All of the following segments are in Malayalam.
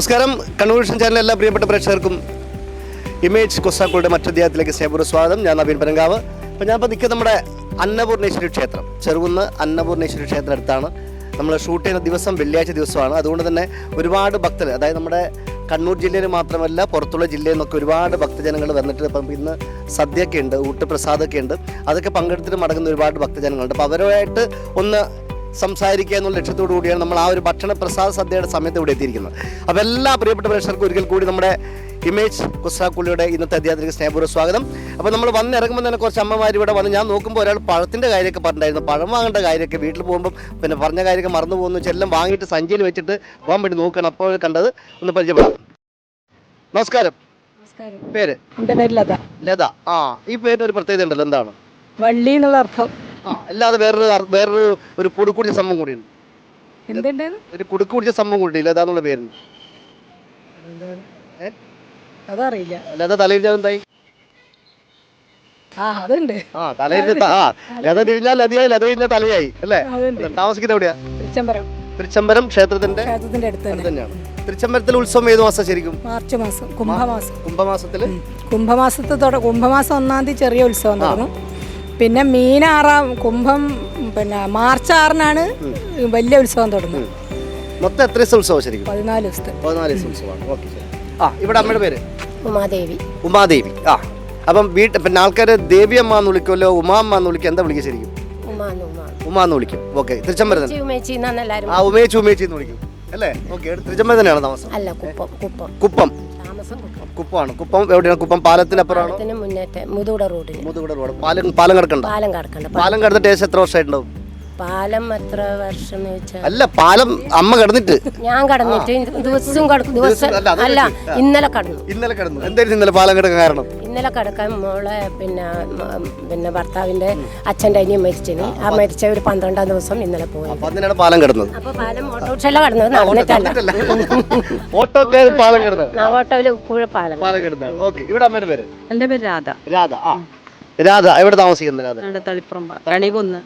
നമസ്കാരം. കണ്ണൂർ വിഷൻ ചാനലിലെ എല്ലാ പ്രിയപ്പെട്ട പ്രേക്ഷകർക്കും ഇമേജ് കൊസ്സാക്കളുടെ മറ്റൊധ്യായത്തിലേക്ക് സ്നേഹപൂർവ്വ സ്വാഗതം. ഞാൻ നവീൻ പരങ്കാവ്. അപ്പോൾ ഞാനിപ്പോൾ നിൽക്കുന്നത് നമ്മുടെ അന്നപൂർണേശ്വരി ക്ഷേത്രം, ചെറുകുന്ന് അന്നപൂർണേശ്വരി ക്ഷേത്രം അടുത്താണ്. നമ്മൾ ഷൂട്ട് ചെയ്യുന്ന ദിവസം വെള്ളിയാഴ്ച ദിവസമാണ്. അതുകൊണ്ട് തന്നെ ഒരുപാട് ഭക്തർ, അതായത് നമ്മുടെ കണ്ണൂർ ജില്ലയിൽ മാത്രമല്ല പുറത്തുള്ള ജില്ലയിൽ നിന്നൊക്കെ ഒരുപാട് ഭക്തജനങ്ങൾ വന്നിട്ട് ഇപ്പം ഇന്ന് സദ്യയൊക്കെ ഉണ്ട്, ഊട്ടുപ്രസാദമൊക്കെ ഉണ്ട്. അതൊക്കെ പങ്കെടുത്തിട്ട് മടങ്ങുന്ന ഒരുപാട് ഭക്തജനങ്ങളുണ്ട്. അപ്പോൾ അവരുമായിട്ട് ഒന്ന് സംസാരിക്കുക എന്നുള്ള ലക്ഷ്യത്തോടു കൂടിയാണ് നമ്മൾ ആ ഒരു ഭക്ഷണ പ്രസാദ സദ്യയുടെ സമയത്ത് ഇവിടെ എത്തിയിരിക്കുന്നത്. അപ്പോൾ എല്ലാ പ്രിയപ്പെട്ട പ്രേക്ഷകർക്കും ഒരിക്കൽ കൂടി നമ്മുടെ ഇമേജ് കൊസ്സാക്കുള്ളിയുടെ ഇന്നത്തെ അധ്യായത്തിലേക്ക് സ്നേഹപൂർവ്വ സ്വാഗതം. അപ്പോൾ നമ്മൾ വന്നിറങ്ങുമ്പോൾ തന്നെ കുറച്ച് അമ്മമാർ ഇവിടെ വന്ന്, ഞാൻ നോക്കുമ്പോൾ ഒരാൾ പഴത്തിൻ്റെ കാര്യമൊക്കെ പറഞ്ഞിട്ടുണ്ടായിരുന്നു. പഴം വാങ്ങേണ്ട കാര്യമൊക്കെ വീട്ടിൽ പോകുമ്പം പിന്നെ പറഞ്ഞ കാര്യമൊക്കെ മറന്നു പോകുന്നു വെച്ചാൽ എല്ലാം വാങ്ങിയിട്ട് സഞ്ചിയിൽ വെച്ചിട്ട് പോകാൻ വേണ്ടി നോക്കണം. അപ്പോൾ കണ്ടത് ഒന്ന് പരിചയപ്പെടാം. നമസ്കാരം. പേര്? എൻ്റെ പേര് ലത. ലത. ആ, ഈ പേരിന് ഒരു പ്രത്യേകത ഉണ്ടല്ലോ, എന്താണ്? വള്ളി എന്നുള്ള അർത്ഥം. ആ, അല്ലാതെ വേറൊരു ഒരു കുടുക്കുടിച്ച സംഭവം കൂടിയുണ്ട്. എന്തുണ്ട്? ഒരു കുടുക്കുടിച്ച സംഭവം കൂടി ലതാന്നുള്ള പേരുണ്ട്. അതറിയില്ല. ലത തലയിൽ എന്തായി? അതുണ്ട്. തലയിൽ ലത തിരിഞ്ഞാൽ ലതയായി, ലത കഴിഞ്ഞാൽ തലയായി അല്ലേ? താമസിക്കുന്നത് എവിടെയാ? തിരുച്ചമ്പരം ക്ഷേത്രത്തിന്റെ അടുത്ത് തന്നെയാണ്. തിരുച്ചമ്പരത്തിലെ ഉത്സവം ഏത് മാസം ശരിക്കും? മാർച്ച് മാസം, കുംഭമാസം. കുംഭമാസത്തില് കുംഭമാസം 1-ാം തീയതി ചെറിയ ഉത്സവം തുടങ്ങും. പിന്നെ കുംഭം പിന്നെ മാർച്ച് 6-നാണ് വലിയ ഉത്സവം തുടങ്ങും. മൊത്തം എത്ര ദിവസം ഉത്സവം ശരിക്കും? 14 ദിവസത്തെ. 14 ദിവസം ഉത്സവമാണ്. ഓക്കെ. ഇവിടെ അമ്മയുടെ പേര്? ഉമാദേവി. ഉമാദേവി. അപ്പം പിന്നെ ആൾക്കാര് ദേവിയമ്മ എന്ന് വിളിക്കുമല്ലോ, ഉമാമ്മ എന്ന് വിളിക്കും, എന്താ വിളിക്കുക ശരിക്കും? ഉമാന്ന് വിളിക്കും. ഓക്കെ. തിരുച്ചമ്പരം ഉമേച്ചി എന്ന് വിളിക്കും അല്ലേ? ഓക്കെ. തിരുച്ചമ്പരം തന്നെയാണ് താമസം? അല്ല, കുപ്പം. കുപ്പമാണ്. കുപ്പം എവിടെയാണ്? കുപ്പം പാലത്തിന് അപ്പുറമാണ്. മുതുകുട റോഡ്. പാലം കിടക്കണ്ട. പാലം കിടന്നിട്ട് ഏകദേശം എത്ര വർഷമായിട്ടുണ്ടാവും? പാലം എത്ര വർഷം അല്ല, പാലം അമ്മ കിടന്നിട്ട് ഞാൻ കടന്നിട്ട് ദിവസം അല്ല, ഇന്നലെ കടന്നു. എന്തായിരുന്നു ഇന്നലെ പാലം കിടക്കാൻ കാരണം? ഇന്നലെ കിടക്കാൻ മോളെ പിന്നെ ഭർത്താവിന്റെ അച്ഛൻ്റെ അനിയൻ മരിച്ചിന്. ആ മരിച്ച ഒരു 12-ാം ദിവസം ഇന്നലെ പോയി. അതിനാണ് പാലം കിടന്നത്. അപ്പൊ പാലം ഓട്ടോറിക്ഷ കടന്നത്, നടന്നിട്ടല്ല. ഓട്ടോയില് പാലം കിടന്നത്. ഓക്കെ. ഇവിടെ അമ്മയുടെ പേര്? എന്റെ പേര് രാധ. രാധ. എവിടെ താമസിക്കുന്നത് രാധ? തളിപ്പറമ്പ് കണിക്കുന്ന്.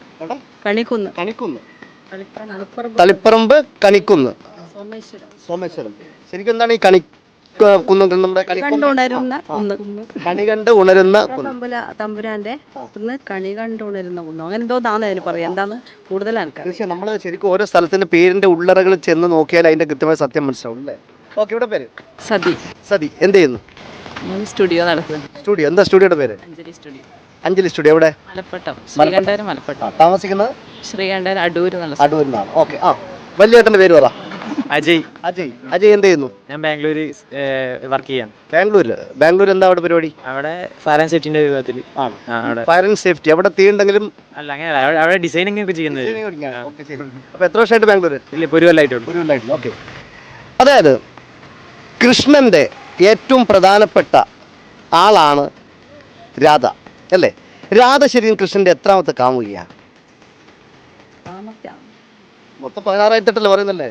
തളിപ്പറമ്പ് കണിക്കുന്ന്. സോമേശ്വരം. ശരിക്കും എന്താണ് ഈ കണി കണി കണ്ട് ഉണരുന്ന തമ്പുരാന്റെ കണി കണ്ട് ഉണരുന്ന കുന്ന്, അങ്ങനെ എന്തോന്നാണ് അതിന് പറയാം. എന്താണ് കൂടുതൽ ആൾക്കാർ നമ്മള് ശരിക്കും ഓരോ സ്ഥലത്തിന്റെ പേരിന്റെ ഉള്ളറകൾ ചെന്ന് നോക്കിയാൽ അതിന്റെ കൃത്യമായ സത്യം മനസ്സിലാവും അല്ലേ? ഓക്കെ. ഇവിടെ പേര്? സതി. എന്ത് ചെയ്യുന്നു? സ്റ്റുഡിയോ നടത്തുന്നു. സ്റ്റുഡിയോ. എന്താ സ്റ്റുഡിയോയുടെ പേര്? അഞ്ജലി സ്റ്റുഡിയോ. എവിടെ? മലപ്പട്ടം. താമസിക്കുന്നത്? ശ്രീകണ്ഠൻ അടൂരിനാണ്. ഓക്കെ. വലിയ ഏട്ടന്റെ പേര് പറ. അജയ്. എന്ത് ചെയ്യുന്നു? ഞാൻ ബാംഗ്ലൂര് വർക്ക് ചെയ്യാൻ. ബാംഗ്ലൂർ എന്താ അവിടെ പരിപാടി? അവിടെ ഫയർ ആൻഡ് സേഫ്റ്റിന്റെ വിഭാഗത്തിൽ. Fire and safety. അവിടെ തീ ഉണ്ടെങ്കിലും അല്ല, അങ്ങനെ അവിടെ ഡിസൈനിങ് ഒക്കെ ചെയ്യുന്നത്. അപ്പൊ എത്ര വർഷമായിട്ട് ബാംഗ്ലൂർ? ഇല്ല, ഇപ്പൊ ഒരു കൊല്ലമായിട്ടുള്ളൂ. ഓക്കെ. അതായത് കൃഷ്ണന്റെ ഏറ്റവും പ്രധാനപ്പെട്ട ആളാണ് രാധ അല്ലേ? രാധ ശരിക്കും കൃഷ്ണന്റെ എത്രാമത്തെ കാമുകിയാണ്? മൊത്തം 16 പറയുന്നല്ലേ?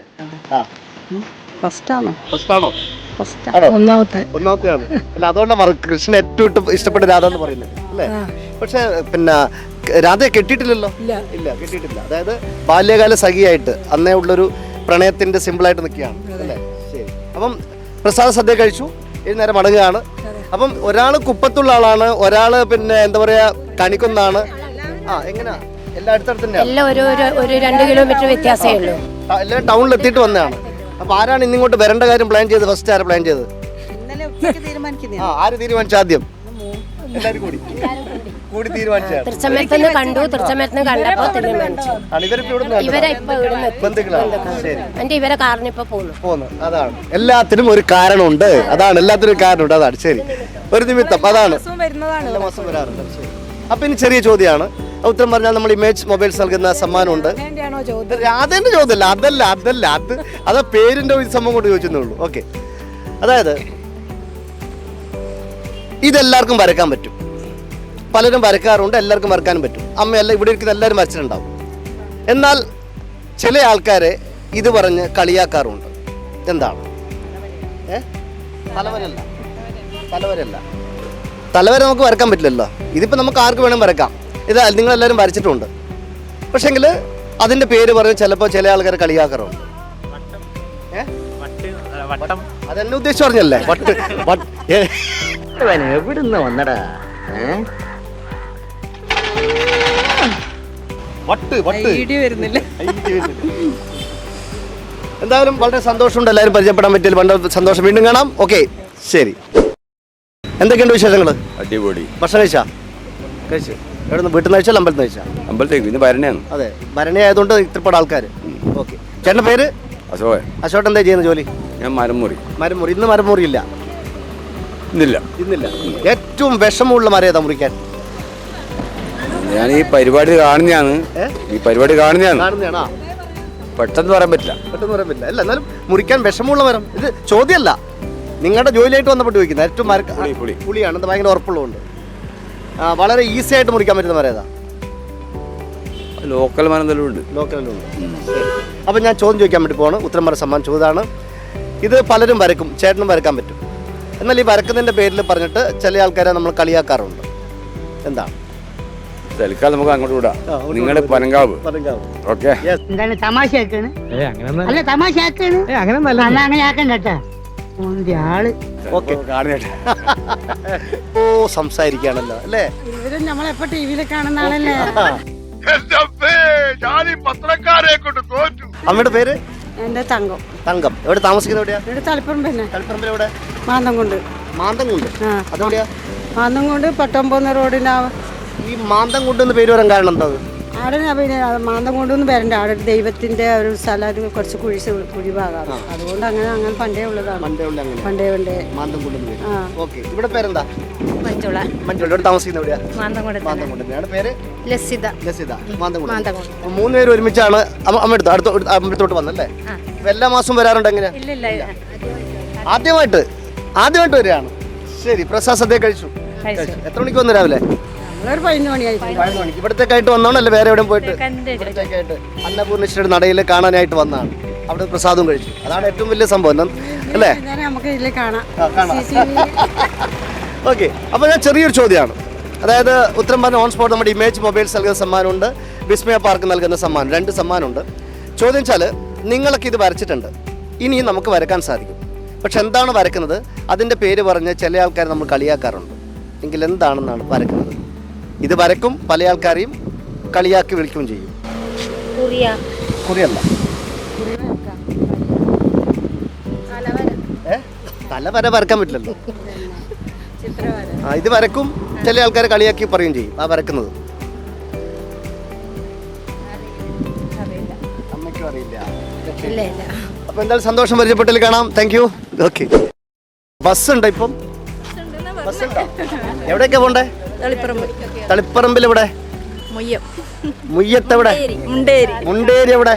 ഒന്നാമത്തെയാണ്. അല്ല, അതുകൊണ്ടാണ് കൃഷ്ണൻ ഏറ്റവും ഇഷ്ടപ്പെട്ട രാധ എന്ന് പറയുന്നത് അല്ലേ? പക്ഷെ പിന്നെ രാധയെ കെട്ടിയിട്ടില്ലല്ലോ? ഇല്ല, കെട്ടിയിട്ടില്ല. അതായത് ബാല്യകാല സഖിയായിട്ട് അന്നേ ഉള്ളൊരു പ്രണയത്തിന്റെ സിമ്പിളായിട്ട് നിൽക്കുകയാണ് അല്ലേ? ശരി. അപ്പം പ്രസാദ സദ്യ കഴിച്ചു, നേരം മടങ്ങുകയാണ്. അപ്പം ഒരാള് കുപ്പത്തുള്ള ആളാണ്, ഒരാള് പിന്നെ എന്താ പറയാ കണിക്കുന്നാണ്. എങ്ങനെയാ? എല്ലാം അടുത്തടുത്ത് എല്ലാം ഒരു 2 കിലോമീറ്റർ വ്യത്യാസമേ ഉള്ളൂ. എല്ലാം ടൗണിൽ എത്തിയിട്ട് വന്നതാണ്. അപ്പൊ ആരാണ് ഇന്നിങ്ങോട്ട് വരേണ്ട കാര്യം പ്ലാൻ ചെയ്തത്? ഫസ്റ്റ് ആരാ പ്ലാൻ ചെയ്തത്? ആര് തീരുമാനിച്ചു? ആദ്യം എല്ലാരും കൂടി തീരുമാനിച്ചു. തിരുച്ചമ്പരത്തിന് കണ്ടപ്പോ തീരുമാനിച്ചു. ഇവരെ കാരണം ഇപ്പൊ പോകുന്നു. അതാണ് എല്ലാത്തിനും ഒരു കാരണമുണ്ട്. അതാണ് ശരി. ഒരു നിമിത്തം അതാണ്. എല്ലാ മാസം വരാറുണ്ട്. അപ്പൊ ഇനി ചെറിയ ചോദ്യമാണ്, ഉത്തരം പറഞ്ഞാൽ നമ്മൾ ഇമേജ് മൊബൈൽസ് നൽകുന്ന സമ്മാനമുണ്ട്. അതെന്റെ ചോദ്യമല്ല, അതല്ല അത് പേരിന്റെ ഒരു സംഭവം കൊണ്ട് ചോദിച്ചേ ഉള്ളൂ. ഓക്കെ. അതായത് ഇതെല്ലാവർക്കും വരക്കാൻ പറ്റും, പലരും വരക്കാറുണ്ട്, എല്ലാവർക്കും വരക്കാനും പറ്റും. അമ്മയല്ല, ഇവിടെ ഇരിക്കുന്ന എല്ലാവരും വരച്ചിട്ടുണ്ടാവും. എന്നാൽ ചില ആൾക്കാരെ ഇത് പറഞ്ഞ് കളിയാക്കാറുണ്ട്. എന്താണ്? തലവര നമുക്ക് വരക്കാൻ പറ്റില്ലല്ലോ. ഇതിപ്പോൾ നമുക്ക് ആർക്ക് വേണം വരക്കാം. ഇത് നിങ്ങളെല്ലാവരും വരച്ചിട്ടുണ്ട്. പക്ഷെങ്കിൽ അതിൻ്റെ പേര് പറഞ്ഞ് ചിലപ്പോൾ ചില ആൾക്കാർ കളിയാക്കാറുണ്ട്. വട്ടം. അതെന്നെ ഉദ്ദേശിച്ച് പറഞ്ഞല്ലേ എവിടുന്ന് വന്നടാ? ഐഡിയ വരുന്നില്ല. എന്തായാലും വളരെ സന്തോഷമുണ്ട് എല്ലാവരും പരിചയപ്പെടാൻ പറ്റിയാൽ വളരെ സന്തോഷം. വീണ്ടും കാണാം. ഓക്കെ, ശരി. എന്തൊക്കെയുണ്ട് വിശേഷങ്ങൾ? അടിപൊളി. ഭക്ഷണം കഴിച്ചു എവിടെ നിന്ന്? വീട്ടിൽ നിന്ന് കഴിച്ചാൽ അമ്പലത്തിൽ നിന്ന് കഴിച്ചാൽ? അമ്പലത്തേക്ക് ഇന്ന് ഭരണയാണ്. അതെ, ഭരണി ആയതുകൊണ്ട് ഇത്രപാട് ആൾക്കാർ. ഓക്കെ, ചേട്ടൻ്റെ പേര്? അശോകൻ. അശോകൻ എന്താ ചെയ്യുന്ന ജോലി? ഞാൻ മരമുറി. മരമുറി. ഇന്ന് മരമുറി ഇല്ല? ഇന്നില്ല. ഏറ്റവും വിഷമമുള്ള മരം ഏതാ മുറിക്കാൻ? ഞാൻ ഈ പരിപാടി കാണുന്നതാണ്. കാണുന്നതാണോ? പെട്ടെന്ന് പറയാൻ പറ്റില്ല. പെട്ടെന്ന് പറയാൻ പറ്റില്ല. അല്ല, എന്നാലും മുറിക്കാൻ വിഷമമുള്ള മരം. ഇത് ചോദ്യമല്ല, നിങ്ങളുടെ ജോലിയായിട്ട് വന്നപ്പോൾ ചോദിക്കുന്നത്. ഏറ്റവും പുളിയാണ്, ഇത് ഭയങ്കര ഉറപ്പുള്ളതുകൊണ്ട്. വളരെ ഈസി ആയിട്ട് മുറിക്കാൻ പറ്റുന്ന മരം ഏതാ? ലോക്കൽ മരം തന്നെ ഉണ്ട്. ലോക്കലുണ്ട്. അപ്പം ഞാൻ ചോദ്യം ചോദിക്കാൻ വേണ്ടി പോവാണ്. ഉത്തരം പറ സമ്മാനം ചോദ്യമാണ്. ഇത് പലരും വരക്കും, ചേട്ടനും വരക്കാൻ പറ്റും. എന്നാൽ ഈ വരക്കുന്നതിൻ്റെ പേരിൽ പറഞ്ഞിട്ട് ചില ആൾക്കാരെ നമ്മൾ കളിയാക്കാറുണ്ട്. എന്താണ്? തൽക്കാലം നമുക്ക് അങ്ങോട്ട് വിടാം. നിങ്ങളുടെ പനങ്കാവ്. ഓക്കെ. എന്താണ് തമാശയാക്കാണ്? അങ്ങനെ അല്ല തമാശയാക്കാണ്. അങ്ങനെ അങ്ങനെ ആക്കണ്ട കേട്ടാ. ആള് ഓ, സംസാരിക്കുകയാണല്ലോ അല്ലേ? ഇവരും നമ്മളെപ്പോ ടിവിയിൽ കാണുന്ന ആളല്ലേ. അമ്മയുടെ പേര്? എന്റെ തങ്കം. തങ്കം. എവിടെ താമസിക്കുന്നത്? എവിടെയാ? ഇവിടെ തളിപ്പറമ്പന്നെ. തളിപ്പറമ്പിൽ എവിടെ? മാന്തംകുണ്ട്. മാന്തംകുണ്ട്. അതെവിടെയാ? മാന്തംകുണ്ട് പട്ടൊമ്പത് റോഡിന്റെ ഈ മാന്തംകുണ്ട് എന്ന് പേര് വരാൻ കാരണം എന്താ? ആടെ പിന്നെ മാന്തംകുണ്ടെന്ന് വരണ്ട. ആടെ ദൈവത്തിന്റെ ഒരു സ്ഥലം, അത് കുറച്ച് കുഴിഭാഗമാണ്. അതുകൊണ്ട് അങ്ങനെ പണ്ടേ ഉള്ളതാണ്. പണ്ടേ മാന്തംകുണ്ട്. ഓക്കെ, ഇവിടെ പേരെന്താ? മഞ്ജുള. ഇവിടെ താമസിക്കുന്നത് എവിടെയാ? മാന്തംകുണ്ട്. പേര്? ലസിത. മാന്തംകുണ്ട്. 3 പേര് ഒരുമിച്ചാണ് അമ്പലത്തോട്ട് വന്നല്ലേ? എല്ലാ മാസവും വരാറുണ്ട്? എങ്ങനെയാ? ആദ്യമായിട്ട് വരികയാണ്. ശരി, പ്രസാദ സദ്യ കഴിച്ചു? എത്ര മണിക്ക് വന്നു? രാവിലെ 11 മണിയായി. ഇവിടത്തേക്കായിട്ട് വന്നോണ്ട് അല്ലേ വേറെ എവിടെയും പോയിട്ട്? ഇവിടത്തേക്കായിട്ട് അന്നപൂർണേശ്വരി നടയിൽ കാണാനായിട്ട് വന്നതാണ്. അവിടെ പ്രസാദവും കഴിച്ചു. അതാണ് ഏറ്റവും വലിയ സംഭവം അല്ലേ? നമുക്ക് ഇതിൽ കാണാം. ഓക്കെ, അപ്പോൾ ഞാൻ ചെറിയൊരു ചോദ്യമാണ്. അതായത് ഉത്തരം പറഞ്ഞ ഓൺ സ്പോട്ട് നമ്മുടെ ഇമേജ് മൊബൈൽസ് നൽകുന്ന സമ്മാനമുണ്ട്, വിസ്മയ പാർക്ക് നൽകുന്ന സമ്മാനം. 2 സമ്മാനമുണ്ട്. ചോദ്യം വെച്ചാൽ നിങ്ങളൊക്കെ ഇത് വരച്ചിട്ടുണ്ട്, ഇനി നമുക്ക് വരക്കാൻ സാധിക്കും. പക്ഷെ എന്താണ് വരക്കുന്നത്? അതിൻ്റെ പേര് പറഞ്ഞ് ചില ആൾക്കാർ നമ്മൾ കളിയാക്കാറുണ്ട്. എങ്കിൽ എന്താണെന്നാണ് വരക്കുന്നത്? ഇത് വരക്കും, പല ആൾക്കാരെയും കളിയാക്കി വിളിക്കുകയും ചെയ്യും. കുറിയല്ല. തലവര വരക്കാൻ പറ്റില്ലല്ലോ. ഇത് വരക്കും, ചില ആൾക്കാരെ കളിയാക്കി പറയുകയും ചെയ്യും. ആ വരക്കുന്നത് അമ്മയ്ക്കും അറിയില്ല. അപ്പൊ എന്തായാലും സന്തോഷം, പരിചയപ്പെട്ടിൽ കാണാം. Thank you. ഓക്കെ, ബസ് ഉണ്ടോ ഇപ്പം? ബസ് ഉണ്ടോ? എവിടെയൊക്കെ പോണ്ടേ? തളിപ്പറമ്പിൽ. എവിടെ? മുയ്യത്ത്. എവിടെ? മുണ്ടേരി. എവിടെ?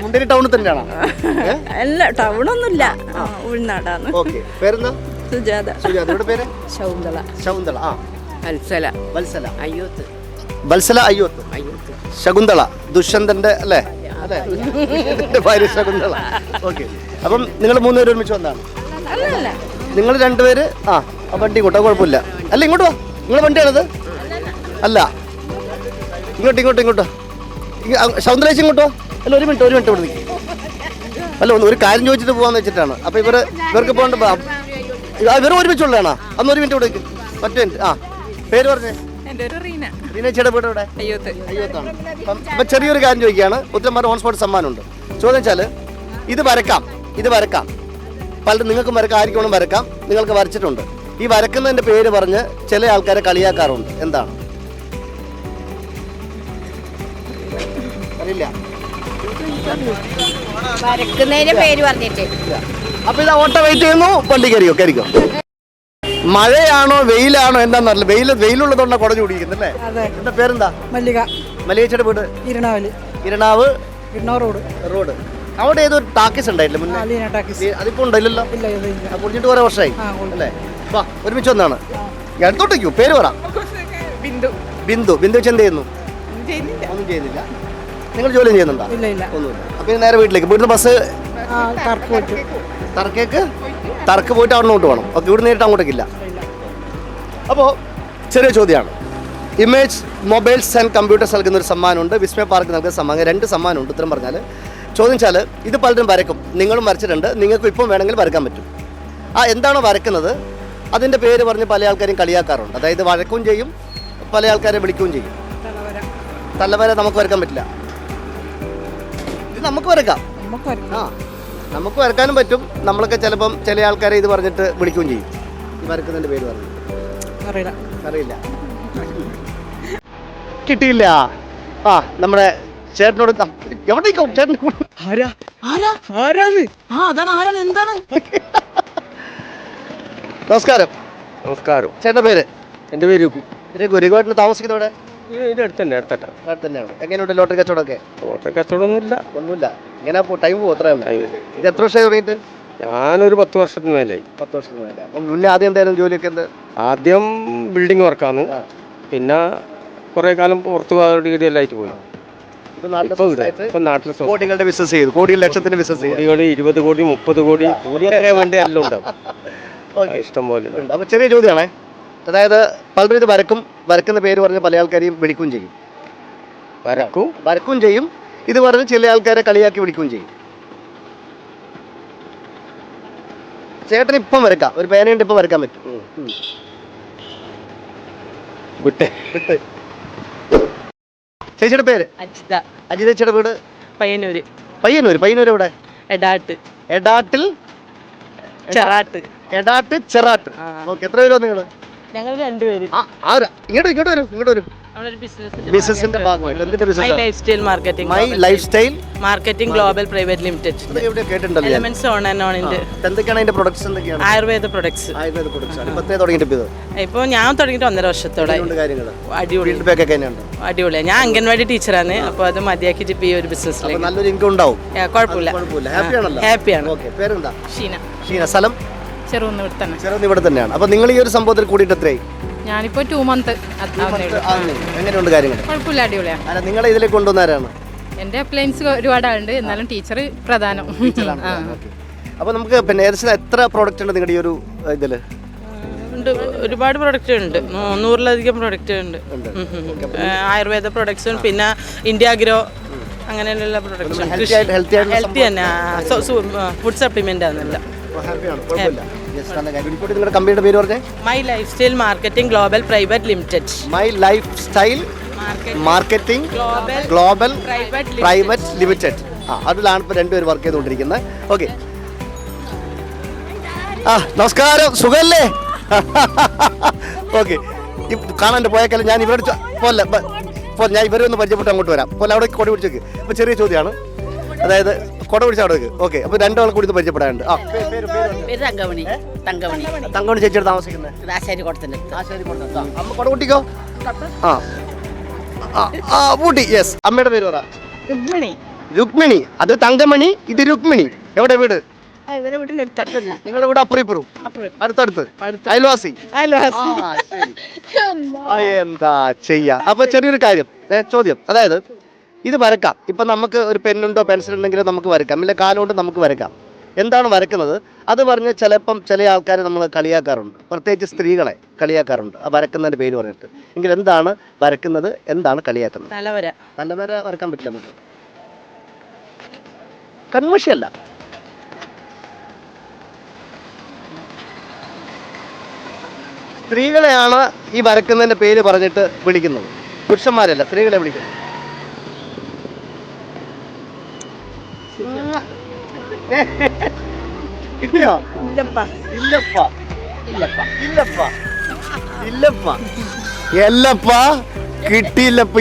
മുണ്ടേരി ടൗണിൽ തന്നെയാണോ? അല്ല, ടൗണൊന്നുമില്ല, ഉൾനാടാണ്. ഓക്കെ, പേരെന്താ? സുജാത. ഇവിടെ പേര്? ശകുന്തള. ബൽസല അയ്യോത്ത്. ശകുന്തള ദുഷ്യന്തന്റെ അല്ലേ? ഭാര്യ ശകുന്തള. ഓക്കെ, അപ്പം നിങ്ങൾ 3 പേര് ഒരുമിച്ച് വന്നാണ്? നിങ്ങൾ 2 പേര് വണ്ടി കൂട്ടോ, കുഴപ്പമില്ല. അല്ല, ഇങ്ങോട്ട് വാ. നിങ്ങളെ വണ്ടിയാണത്? അല്ല, ഇങ്ങോട്ടോ. ശകുന്തളേച്ചി ഇങ്ങോട്ടോ. അല്ല, ഒരു മിനിറ്റ് ഇവിടെ നിൽക്കും. അല്ല, ഒരു കാര്യം ചോദിച്ചിട്ട് പോകാന്ന് വെച്ചിട്ടാണ്. അപ്പോൾ ഇവർക്ക് പോകേണ്ട. ഇവർ ഒരുമിച്ചുള്ളതാണോ? അന്ന് 1 മിനിറ്റ് ഇവിടെ നിൽക്കും. മറ്റേ പേര് പറഞ്ഞേ. റീനേച്ചിയുടെ വീട് എവിടെ? അയ്യോത്താണ്. അപ്പം ചെറിയൊരു കാര്യം ചോദിക്കുകയാണ്. ഉത്തരം പറഞ്ഞ ഓൺ സ്പോട്ട് സമ്മാനമുണ്ട്. ചോദ്യം വെച്ചാൽ ഇത് വരക്കാം. പലരും നിങ്ങൾക്കും വരക്കാം, ആർക്കും വരക്കാം. നിങ്ങൾക്ക് വരച്ചിട്ടുണ്ട്. ഈ വരക്കുന്നതിൻ്റെ പേര് പറഞ്ഞ് ചില ആൾക്കാരെ കളിയാക്കാറുണ്ട്. എന്താണ്? അറിയില്ല. വരക്കുന്നതിന്റെ പേര് പറഞ്ഞിട്ട്. അപ്പൊ ഇത് ഓട്ടോ വെയിറ്റ് ചെയ്യുന്നു. വണ്ടി കയറിക്കോ. മഴയാണോ വെയിലാണോ എന്താണെന്നറിയില്ല. വെയിലുള്ളതുകൊണ്ടാ കുടഞ്ഞു കുടിക്കുന്നത് അല്ലേ? എന്റെ പേരെന്താ? മല്ലികച്ചയുടെ വീട്? ഇരണാവ് റോഡ്. അവിടെ ഏതോ ടാക്കീസ് ഉണ്ടായില്ലേ മുന്നേ? അതിപ്പോ ഉണ്ടല്ലോ. കുടിച്ചിട്ട് കുറെ വർഷമായി അല്ലേ? വാ, ഒരുമിച്ച് വന്നാണ്. അടുത്തോട്ടേക്കോ. പേര് പറ. ബിന്ദു വെച്ച് എന്ത് ചെയ്യുന്നു? ഒന്നും ചെയ്യുന്നില്ല. നിങ്ങൾ ജോലി ചെയ്യുന്നുണ്ടോ? ഒന്നുമില്ല. അപ്പൊ നേരെ വീട്ടിലേക്ക്. വീട്ടിൽ ബസ് തറക്ക് പോയിട്ട് അവിടെ നിന്ന് പോകണം. ഓക്കെ, ഇവിടെ നേരിട്ട് അങ്ങോട്ടേക്കില്ല. അപ്പോൾ ചെറിയ ചോദ്യമാണ്. ഇമേജ് മൊബൈൽസ് ആൻഡ് കമ്പ്യൂട്ടേഴ്സ് നൽകുന്ന ഒരു സമ്മാനമുണ്ട്, വിസ്മയ പാർക്ക് നൽകുന്ന സമ്മാനം. 2 സമ്മാനമുണ്ട്. ഉത്തരം പറഞ്ഞാൽ ചോദിച്ചാൽ ഇത് പലരും വരക്കും, നിങ്ങളും വരച്ചിട്ടുണ്ട്, നിങ്ങൾക്ക് ഇപ്പം വേണമെങ്കിൽ വരക്കാൻ പറ്റും. എന്താണോ വരക്കുന്നത് അതിൻ്റെ പേര് പറഞ്ഞ് പല ആൾക്കാരും കളിയാക്കാറുണ്ട്. അതായത് വരക്കും ചെയ്യും, പല ആൾക്കാരെ വിളിക്കുകയും ചെയ്യും. തലവര നമുക്ക് വരക്കാൻ പറ്റില്ല, ഇത് നമുക്ക് വരക്കാം. നമുക്ക് വരക്കാനും പറ്റും. നമ്മളൊക്കെ ചിലപ്പം ചില ആൾക്കാരെ ഇത് പറഞ്ഞിട്ട് വിളിക്കുകയും ചെയ്യും. ഈ വരക്കുന്നതിൻ്റെ പേര് പറഞ്ഞു അറിയില്ല, കിട്ടിയില്ല. നമ്മുടെ ചേട്ടനോട് എവിടെ ചേട്ടൻ നമസ്കാരം. നമസ്കാരം. ചേട്ടൻ്റെ പേര്? എൻ്റെ പേര് ഗുരുവായൂരിൽ താമസിക്കുന്നവിടെ ഇതിൻ്റെ അടുത്ത് തന്നെ തന്നെയാണ്. എങ്ങനെയുണ്ട് ലോട്ടറി കച്ചവടമൊക്കെ? ഓട്ട കച്ചവടമൊന്നുമില്ല. ഒന്നുമില്ല, ഇങ്ങനെ ടൈം പോകും. എത്രയാണ് ഇത്? എത്ര വർഷമായി തുടങ്ങിയിട്ട്? ഞാനൊരു 10 വർഷത്തിന് മേലായി. 10 വർഷത്തിന് മേലെ. അപ്പം മുന്നേ ആദ്യം എന്തായാലും ജോലിയൊക്കെ എന്ത്? ആദ്യം ബിൽഡിംഗ് വർക്കാണ്, പിന്നെ കുറേ കാലം പുറത്ത് പോകാനായിട്ട് പോയി. ഇപ്പം നാട്ടിൽ കോടികളുടെ ബിസിനസ് ചെയ്തു, കോടികൾ ലക്ഷത്തിന്റെ ബിസിനസ് ചെയ്തു. കോടികൾ 20 കോടി 30 കോടി കോടിയൊക്കെ വേണ്ട എല്ലാം ഉണ്ടാവും, ഇഷ്ടം പോലെ. അപ്പോൾ ചെറിയ ചോദ്യമാണേ. അതായത് പലരും ഇത് വരക്കുന്ന പേര് പറഞ്ഞ് പല ആൾക്കാരെയും വിളിക്കുകയും ചെയ്യും. വരക്കും ചെയ്യും, ഇത് പറഞ്ഞ് ചില ആൾക്കാരെ കളിയാക്കി വിളിക്കുകയും ചെയ്യും. ചേട്ടന് ഇപ്പം വരക്കാം, ഒരു പേനയുണ്ട്, ഇപ്പം വരക്കാൻ പറ്റും. വിട്ട് ചേച്ചിയുടെ പേര്? അജിത. അജിത ചേച്ചിയുടെ വീട്? പയ്യന്നൂര്. പയ്യന്നൂർ എവിടെ? എടാട്ട്. എടാട്ടിൽ ചെറാട്ട്. ഓക്കെ, എത്ര പേരോ നിങ്ങൾ? ഞങ്ങൾ 2 പേര്. ഇങ്ങോട്ട് വരും. ബിസിനസിന്റെ ഭാഗമായിട്ട് എന്തിന്റെ business? My life style marketing global private limited. എവിടെ കേട്ടിട്ടുണ്ടല്ലോ? എലമെന്റ്സ് ഓൺ ആൻഡ് ഓണിന്റെ. എന്തൊക്കെയാണ് അതിന്റെ പ്രൊഡക്ട്സ്? എന്തൊക്കെയാണ്? ആയുർവേദ പ്രൊഡക്ട്സ്. ഇപ്പത്തേ തുടങ്ങിയിട്ട് ഇപ്പോൾ ഞാൻ തുടങ്ങിയിട്ട് 1.5 വർഷത്തോളായി. അടിപൊളി ഫീഡ്ബാക്ക് ഒക്കെ എങ്ങനെയുണ്ട്? അടിപൊളിയാണ്. ഞാൻ അംഗൻവാടി ടീച്ചറാണ്, അപ്പോൾ അത് മതിയാക്കിയിട്ട് ഇപ്പോൾ ഈ ഒരു ബിസിനസ്സിലേക്ക്. നല്ലൊരു ഇൻകം ഉണ്ടാവും? കുഴപ്പമില്ല, ഹാപ്പിയാണ്. ഓക്കെ, പേരെന്താ? ഷീന. സ്ഥലം? ചെറുന്ന് ഇവിടെ തന്നെയാണ്. അപ്പൊ നിങ്ങൾ ഈ ഒരു സംഭവത്തിൽ കൂടിയിട്ട് എത്രയായി? ഞാനിപ്പോ 2 മന്ത്. എങ്ങനെയുണ്ട് കാര്യങ്ങൾ? കുഴപ്പമില്ല, അടിപൊളിയാണ്. അല്ല, നിങ്ങളെ ഇതിലേക്ക് കൊണ്ടുവന്നാരാണ്? എന്റെ അപ്ലയൻസ് ഒരുപാടുണ്ട്, എന്നാലും ടീച്ചർ പ്രധാനം. അപ്പൊ നമുക്ക് പിന്നെ ഏകദേശം എത്ര പ്രോഡക്റ്റ് ഉണ്ട് നിങ്ങളുടെ ഈ ഒരു ഇതില്? ഒരുപാട് പ്രൊഡക്റ്റ് ഉണ്ട്, 100-ലധികം പ്രൊഡക്റ്റ് ഉണ്ട്. ആയുർവേദ പ്രൊഡക്ട്സും പിന്നെ ഇന്ത്യാഗ്രോ അങ്ങനെയുള്ള പ്രൊഡക്ട്സും. ഹെൽത്തി തന്നെ, ഫുഡ് സപ്ലിമെന്റ് ആണെന്നില്ല. നിങ്ങളുടെ കമ്പനിയുടെ പേര് പറഞ്ഞേ? My life style marketing global private limited. My life style marketing global private limited. അതിലാണ് ഇപ്പോൾ 2 പേര് വർക്ക് ചെയ്തുകൊണ്ടിരിക്കുന്നത്. ഓക്കെ, നമസ്കാരം, സുഖല്ലേ? ഓക്കെ, കാണാൻ പോയേക്കാലും ഞാൻ ഇവരോട് ഞാൻ ഇവരെ ഒന്ന് പരിചയപ്പെട്ട് അങ്ങോട്ട് വരാം. പോലെ അവിടെ കൊടി പിടിച്ചേക്ക്. അപ്പോൾ ചെറിയ ചോദ്യമാണ്, അതായത് കൊട പിടിച്ച അവിടെ വെക്ക്. ഓക്കെ, അപ്പോൾ 2 ആൾ കൂടി പരിചയപ്പെടാനുണ്ട്. തങ്കമണി ചേച്ചിയുടെ താമസിക്കുന്നത് അമ്മ കൊട കൂട്ടിക്കോ. പൂട്ടി. യെസ്, അമ്മയുടെ പേര് പറ? രുക്മിണി. അത് തങ്കമണി, ഇത് രുക്മിണി. എവിടെ വീട്? നിങ്ങളുടെ വീട് അപ്പുറം അടുത്തടുത്ത് അയൽവാസി. എന്താ ചെയ്യാ? അപ്പൊ ചെറിയൊരു കാര്യം, ചോദ്യം. അതായത് ഇത് വരക്കാം. ഇപ്പം നമുക്ക് ഒരു പെന്നുണ്ടോ പെൻസിലുണ്ടെങ്കിലും നമുക്ക് വരക്കാം, ഇല്ല കാലുകൊണ്ട് നമുക്ക് വരക്കാം. എന്താണ് വരക്കുന്നത് അത് പറഞ്ഞ് ചിലപ്പം ചില ആൾക്കാരെ നമ്മൾ കളിയാക്കാറുണ്ട്, പ്രത്യേകിച്ച് സ്ത്രീകളെ കളിയാക്കാറുണ്ട് ആ വരക്കുന്നതിൻ്റെ പേര് പറഞ്ഞിട്ട്. എങ്കിൽ എന്താണ് വരക്കുന്നത്, എന്താണ് കളിയാക്കുന്നത്? തലവര വരക്കാൻ പറ്റില്ല നമുക്ക്, കൺമഷിയല്ല. സ്ത്രീകളെയാണ് ഈ വരക്കുന്നതിൻ്റെ പേര് പറഞ്ഞിട്ട് വിളിക്കുന്നത്, പുരുഷന്മാരല്ല, സ്ത്രീകളെ വിളിക്കുന്നത്. കിട്ടിയോ? കിട്ടിയില്ലപ്പ.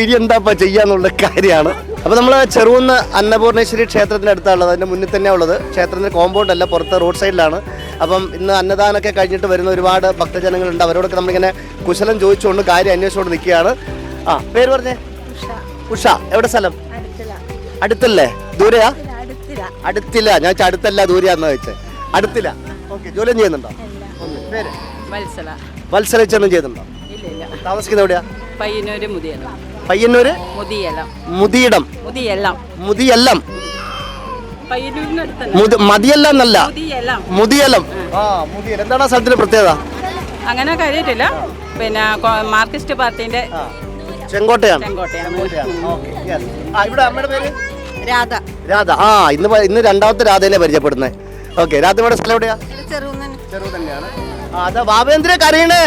ഇനി എന്താ ചെയ്യാന്നുള്ള കാര്യമാണ്. അപ്പോൾ നമ്മൾ ചെറുകുന്ന് അന്നപൂർണേശ്വരി ക്ഷേത്രത്തിൻ്റെ അടുത്താണുള്ളത്. അതിൻ്റെ മുന്നിൽ തന്നെ ഉള്ളത്. ക്ഷേത്രത്തിൻ്റെ കോമ്പൗണ്ട് അല്ല, പുറത്ത് റോഡ് സൈഡിലാണ്. അപ്പം ഇന്ന് അന്നദാനമൊക്കെ കഴിഞ്ഞിട്ട് വരുന്ന ഒരുപാട് ഭക്തജനങ്ങളുണ്ട്. അവരോടൊക്കെ നമ്മളിങ്ങനെ കുശലം ചോദിച്ചുകൊണ്ട് കാര്യം അന്വേഷിച്ചുകൊണ്ട് നിൽക്കുകയാണ്. പേര് പറഞ്ഞേ? ഉഷ. എവിടെ സ്ഥലം? അടുത്തല്ലേ? ദൂരെയാ? അടുത്തില്ല. ഞാൻ അടുത്തല്ല ദൂരെയാന്ന് ചോദിച്ചത്. അടുത്തില്ല. ഓക്കെ, ജോലി ചെയ്യുന്നുണ്ടോ? പേര്? വത്സല. ചെന്നും ചെയ്യുന്നുണ്ടോ? താമസിക്കുന്ന എവിടെയാ? പയ്യന്നൂര് മുതിയിടം. മുതിയല്ലം. മതിയല്ലം എന്നല്ല, മുതിയലം. മുതിയലം. എന്താണ് ആ സ്ഥലത്തിന്റെ പ്രത്യേകത? അങ്ങനെ കാര്യമായിട്ടില്ല, പിന്നെ മാർക്സിസ്റ്റ് പാർട്ടിന്റെ ചെങ്കോട്ടയാണ്. ഇവിടെ അമ്മയുടെ പേര്? രാധ രാധ. ഇന്ന് രണ്ടാമത്തെ രാധേനെ പരിചയപ്പെടുന്നത്. ഓക്കെ, രാധയുടെ സ്ഥലം എവിടെയാ? ചെറുവ് തന്നെയാണ്. അതാ ബാബേന്ദ്ര കരയണേ,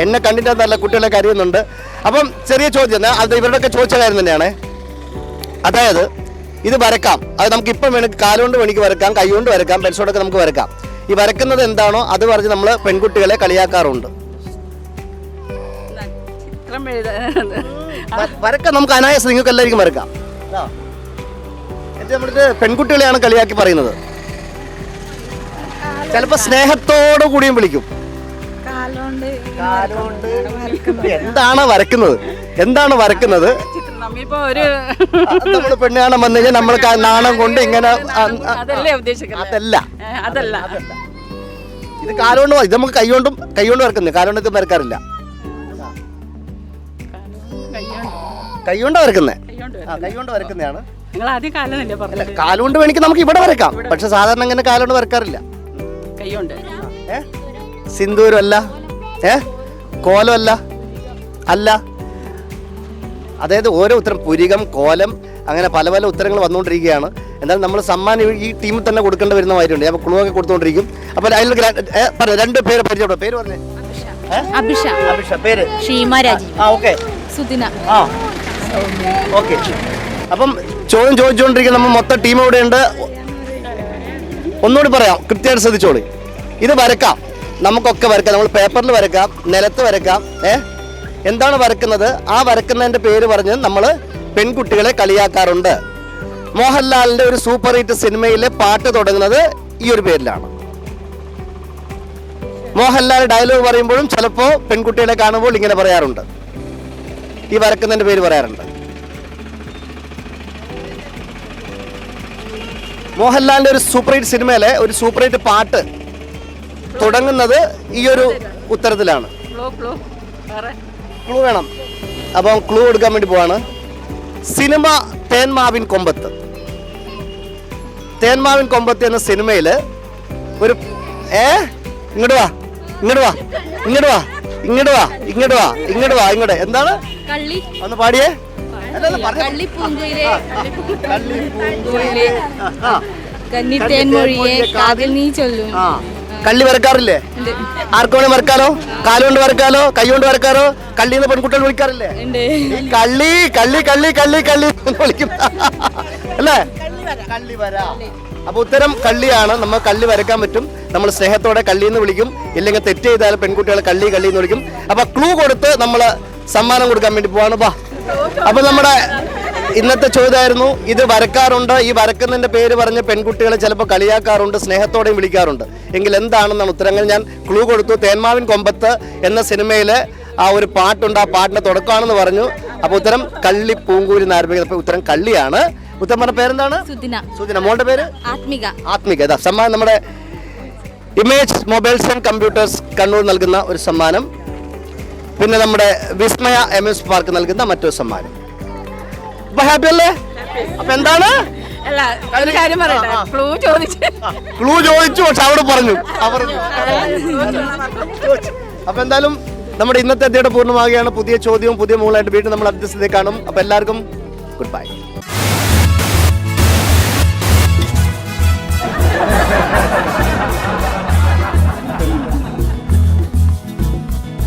എന്നെ കണ്ടിട്ടല്ല, കുട്ടികളെ കരയുന്നുണ്ട്. അപ്പം ചെറിയ ചോദ്യം, അത് ഇവരുടെയൊക്കെ ചോദിച്ച കാര്യം തന്നെയാണ്. അതായത് ഇത് വരക്കാം, അത് നമുക്ക് ഇപ്പം വേണമെങ്കിൽ കാലുകൊണ്ട് വേണമെങ്കിൽ വരക്കാം, കൈ കൊണ്ട് വരക്കാം, പെൻസിലോടൊക്കെ നമുക്ക് വരക്കാം. ഈ വരക്കുന്നത് എന്താണോ അത് പറഞ്ഞ് നമ്മൾ പെൺകുട്ടികളെ കളിയാക്കാറുണ്ട്. വരക്കാം, നമുക്ക് അനായാസം നിങ്ങൾക്ക് എല്ലാവർക്കും വരക്കാം. നമ്മളിത് പെൺകുട്ടികളെയാണ് കളിയാക്കി പറയുന്നത്. ചിലപ്പോ സ്നേഹത്തോടു കൂടിയും വിളിക്കും. എന്താണ് വരക്കുന്നത്? നമ്മള് പെണ്ണ് കാണാൻ വന്നു കഴിഞ്ഞാൽ നമ്മൾക്ക് നാണം കൊണ്ട് ഇങ്ങനെ അതല്ല. ഇത് കാലുകൊണ്ട്, ഇത് നമുക്ക് കൈകൊണ്ട് വരക്കുന്നത്, കാലുകൊണ്ട് ഇത് വരക്കാറില്ല. കൈകൊണ്ട് വരക്കുന്നേ, കൈകൊണ്ട് വരക്കുന്നതാണ്. കാലുകൊണ്ട് വേണമെങ്കിൽ നമുക്ക് ഇവിടെ വരക്കാം, പക്ഷെ സാധാരണ ഇങ്ങനെ കാലുകൊണ്ട് വരക്കാറില്ല. സിന്ദൂരം അല്ല, കോലം അല്ല. അതായത് ഓരോ ഉത്തരം, പുരികം, കോലം, അങ്ങനെ പല പല ഉത്തരങ്ങൾ വന്നുകൊണ്ടിരിക്കുകയാണ്. എന്നാലും നമ്മൾ സമ്മാനം ഈ ടീമിൽ തന്നെ കൊടുക്കേണ്ടി വരുന്ന മാതിരിയുണ്ട്. അപ്പോൾ ക്ലൂ ഒക്കെ കൊടുത്തുകൊണ്ടിരിക്കും. അപ്പോൾ അതിൽ രണ്ട് പേര് പരിചയപ്പെടും. പേര് പറഞ്ഞേ. അഭിഷ. പേര് ഷീമ രാജി. ഓക്കെ. സുദിന. ഓക്കെ. അപ്പം ചോദ്യം ചോദിച്ചുകൊണ്ടിരിക്കുന്ന നമ്മൾ മൊത്തം ടീം ഇവിടെ ഉണ്ട്. ഒന്നുകൂടി പറയാം, കൃത്യമായിട്ട് ശ്രദ്ധിച്ചോളി. ഇത് വരക്കാം, നമുക്കൊക്കെ വരക്കാം. നമ്മൾ പേപ്പറിൽ വരക്കാം, നിലത്ത് വരക്കാം. എന്താണ് വരക്കുന്നത്? ആ വരക്കുന്നതിൻ്റെ പേര് പറഞ്ഞ് നമ്മൾ പെൺകുട്ടികളെ കളിയാക്കാറുണ്ട്. മോഹൻലാലിൻ്റെ ഒരു സൂപ്പർ ഹിറ്റ് സിനിമയിലെ പാട്ട് തുടങ്ങുന്നത് ഈ ഒരു പേരിലാണ്. മോഹൻലാൽ ഡയലോഗ് പറയുമ്പോഴും ചിലപ്പോൾ പെൺകുട്ടികളെ കാണുമ്പോൾ ഇങ്ങനെ പറയാറുണ്ട്, ഈ വരക്കുന്നതിൻ്റെ പേര് പറയാറുണ്ട്. മോഹൻലാലിൻ്റെ ഒരു സൂപ്പർ ഹിറ്റ് സിനിമയിലെ ഒരു സൂപ്പർ ഹിറ്റ് പാട്ട് തുടങ്ങുന്നത് ഈ ഒരു ഉത്തരത്തിലാണ്. ക്ലൂ വേണം. അപ്പം ക്ലൂ എടുക്കാൻ വേണ്ടി പോവാണ്. സിനിമ തേന്മാവിൻ കൊമ്പത്ത്. തേന്മാവിൻ കൊമ്പത്ത് എന്ന സിനിമയിൽ ഒരു ഇങ്ങോട്ട് എന്താണ്? ഒന്ന് പാടിയേ. കള്ളി വരക്കാറില്ലേ? ആർക്കോണെ വരക്കാലോ, കാലുകൊണ്ട് വരക്കാലോ, കൈ കൊണ്ട് വരക്കാലോ. കള്ളിന്ന് പെൺകുട്ടികൾ വിളിക്കാറില്ലേ? കള്ളി കള്ളി കള്ളി കള്ളി കള്ളി വിളിക്കും അല്ലേ? കള്ളി വര. അപ്പൊ ഉത്തരം കള്ളിയാണ്. നമ്മൾ കള്ളി വരക്കാൻ പറ്റും. നമ്മൾ സ്നേഹത്തോടെ കള്ളിന്ന് വിളിക്കും. ഇല്ലെങ്കിൽ തെറ്റ് ചെയ്താൽ പെൺകുട്ടികളെ കള്ളി എന്ന് വിളിക്കും. അപ്പൊ ക്ലൂ കൊടുത്ത് നമ്മൾ സമ്മാനം കൊടുക്കാൻ വേണ്ടി പോവാണ്. ബാ. അപ്പൊ നമ്മുടെ ഇന്നത്തെ ചോദ്യമായിരുന്നു, ഇത് വരക്കാറുണ്ട്, ഈ വരക്കുന്നതിന്റെ പേര് പറഞ്ഞ് പെൺകുട്ടികളെ ചിലപ്പോൾ കളിയാക്കാറുണ്ട്, സ്നേഹത്തോടെയും വിളിക്കാറുണ്ട്. എങ്കിൽ എന്താണെന്നാണ് ഉത്തരങ്ങൾ. ഞാൻ ക്ലൂ കൊടുത്തു. തേന്മാവിൻ കൊമ്പത്ത് എന്ന സിനിമയിലെ ആ ഒരു പാട്ടുണ്ട്, ആ പാട്ടിന്റെ തുടക്കമാണെന്ന് പറഞ്ഞു. അപ്പോൾ ഉത്തരം കള്ളി പൂങ്കൂരി ആരംഭിക്കുന്നത്. ഉത്തരം കള്ളിയാണ്. ഉത്തരം പറഞ്ഞ പേരെന്താണ്? സുദിന. മോളുടെ പേര് ആത്മിക. ഇതാ സമ്മാനം, നമ്മുടെ image mobiles and computers Kannur നൽകുന്ന ഒരു സമ്മാനം. പിന്നെ നമ്മുടെ വിസ്മയ എംഎസ് പാർക്ക് നൽകുന്ന മറ്റൊരു സമ്മാനം. ഹാപ്പി അല്ലേ? അപ്പൊ എന്താണ് ക്ലൂ ചോദിച്ചു, പക്ഷെ അവിടെ പറഞ്ഞു. അപ്പൊ എന്തായാലും നമ്മുടെ ഇന്നത്തെ അധ്യയുടെ പൂർണ്ണമാകുകയാണ്. പുതിയ ചോദ്യവും പുതിയ മൂളായിട്ട് വീണ്ടും നമ്മൾ അധ്യസ്ഥതയെ കാണും. അപ്പൊ എല്ലാവർക്കും ഗുഡ് ബൈ.